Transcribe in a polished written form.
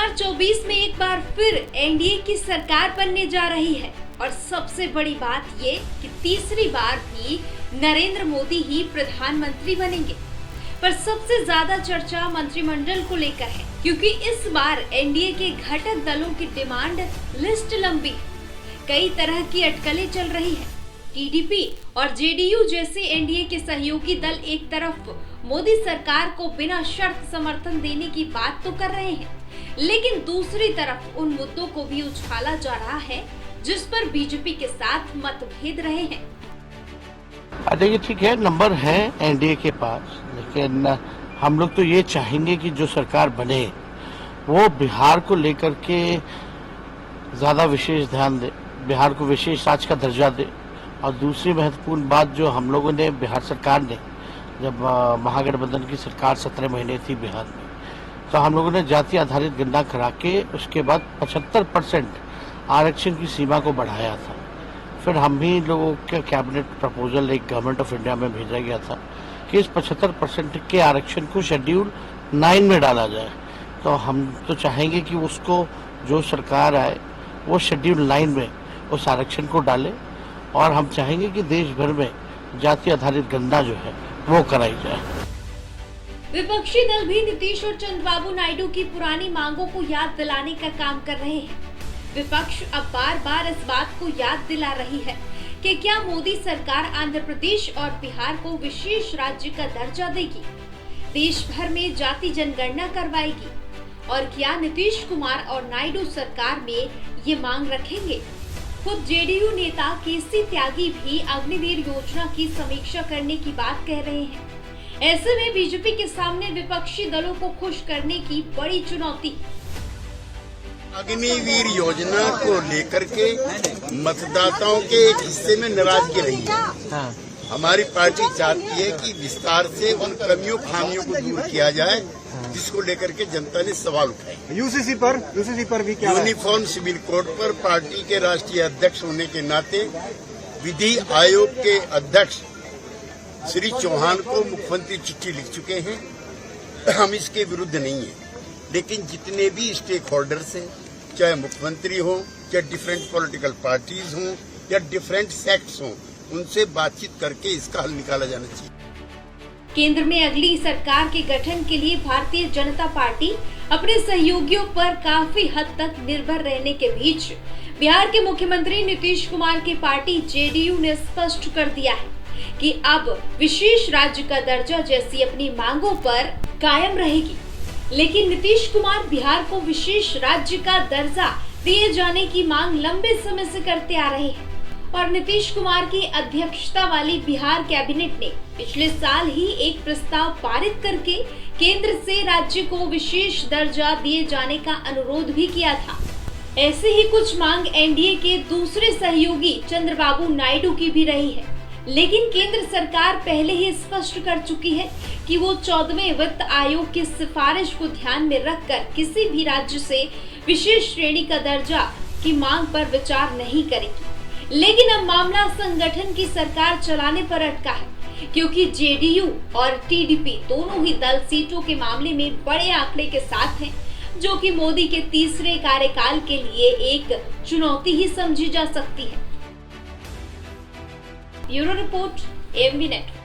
2024 में एक बार फिर एनडीए की सरकार बनने जा रही है और सबसे बड़ी बात ये कि तीसरी बार भी नरेंद्र मोदी ही प्रधानमंत्री बनेंगे। पर सबसे ज्यादा चर्चा मंत्रिमंडल को लेकर है, क्योंकि इस बार एनडीए के घटक दलों की डिमांड लिस्ट लंबी है। कई तरह की अटकलें चल रही है। टीडीपी और जेडीयू जैसे एनडीए के सहयोगी दल एक तरफ मोदी सरकार को बिना शर्त समर्थन देने की बात तो कर रहे हैं, लेकिन दूसरी तरफ उन मुद्दों को भी उछाला जा रहा है जिस पर बीजेपी के साथ मतभेद रहे हैं। देखिए, ठीक है, नंबर है एनडीए के पास, लेकिन हम लोग तो ये चाहेंगे कि जो सरकार बने वो बिहार को लेकर के ज्यादा विशेष ध्यान दे, बिहार को विशेष राज्य का दर्जा दे। और दूसरी महत्वपूर्ण बात, जो हम लोगों ने, बिहार सरकार ने, जब महागठबंधन की सरकार 17 महीने थी बिहार में, तो हम लोगों ने जाति आधारित गणना करा के उसके बाद 75% आरक्षण की सीमा को बढ़ाया था। फिर हम भी लोगों के कैबिनेट प्रपोजल एक गवर्नमेंट ऑफ इंडिया में भेजा गया था कि इस 75% के आरक्षण को शेड्यूल 9 में डाला जाए। तो हम तो चाहेंगे कि उसको, जो सरकार आए वो शेड्यूल 9 में उस आरक्षण को डाले, और हम चाहेंगे कि देश भर में जाति आधारित गणना जो है वो कराई जाए। विपक्षी दल भी नीतीश और चंद्रबाबू नायडू की पुरानी मांगों को याद दिलाने का काम कर रहे हैं। विपक्ष अब बार बार इस बात को याद दिला रही है कि क्या मोदी सरकार आंध्र प्रदेश और बिहार को विशेष राज्य का दर्जा देगी, देश भर में जाति जनगणना करवाएगी, और क्या नीतीश कुमार और नायडू सरकार में ये मांग रखेंगे। खुद जेडीयू नेता केसी त्यागी भी अग्निवीर योजना की समीक्षा करने की बात कह रहे हैं। ऐसे में बीजेपी के सामने विपक्षी दलों को खुश करने की बड़ी चुनौती। अग्निवीर योजना को लेकर के मतदाताओं के एक हिस्से में नाराजगी रही है। हमारी पार्टी चाहती है कि विस्तार से उन कमियों खामियों को दूर किया जाए जिसको लेकर के जनता ने सवाल उठाए। यूसीसी पर भी क्या यूनिफॉर्म सिविल कोड पर पार्टी के राष्ट्रीय अध्यक्ष होने के नाते विधि आयोग के अध्यक्ष श्री चौहान को मुख्यमंत्री चिट्ठी लिख चुके हैं। हम इसके विरुद्ध नहीं हैं, लेकिन जितने भी स्टेक होल्डर्स हैं, चाहे मुख्यमंत्री हो, चाहे डिफरेंट पॉलिटिकल पार्टीज हों या डिफरेंट सेक्ट्स हों, उनसे बातचीत करके इसका हल निकाला जाना चाहिए। केंद्र में अगली सरकार के गठन के लिए भारतीय जनता पार्टी अपने सहयोगियों पर काफी हद तक निर्भर रहने के बीच बिहार के मुख्यमंत्री नीतीश कुमार की पार्टी जेडीयू ने स्पष्ट कर दिया है कि अब विशेष राज्य का दर्जा जैसी अपनी मांगों पर कायम रहेगी। लेकिन नीतीश कुमार बिहार को विशेष राज्य का दर्जा दिए जाने की मांग लंबे समय से करते आ रहे हैं, और नीतीश कुमार की अध्यक्षता वाली बिहार कैबिनेट ने पिछले साल ही एक प्रस्ताव पारित करके केंद्र से राज्य को विशेष दर्जा दिए जाने का अनुरोध भी किया था। ऐसे ही कुछ मांग एनडीए के दूसरे सहयोगी चंद्रबाबू नायडू की भी रही है, लेकिन केंद्र सरकार पहले ही स्पष्ट कर चुकी है कि वो 14वें वित्त आयोग की सिफारिश को ध्यान में रखकर किसी भी राज्य से विशेष श्रेणी का दर्जा की मांग पर विचार नहीं करेगी। लेकिन अब मामला संगठन की सरकार चलाने पर अटका है, क्योंकि जेडीयू और टीडीपी दोनों ही दल सीटों के मामले में बड़े आंकड़े के साथ हैं, जो कि मोदी के तीसरे कार्यकाल के लिए एक चुनौती ही समझी जा सकती है। Bureau report, AMB network.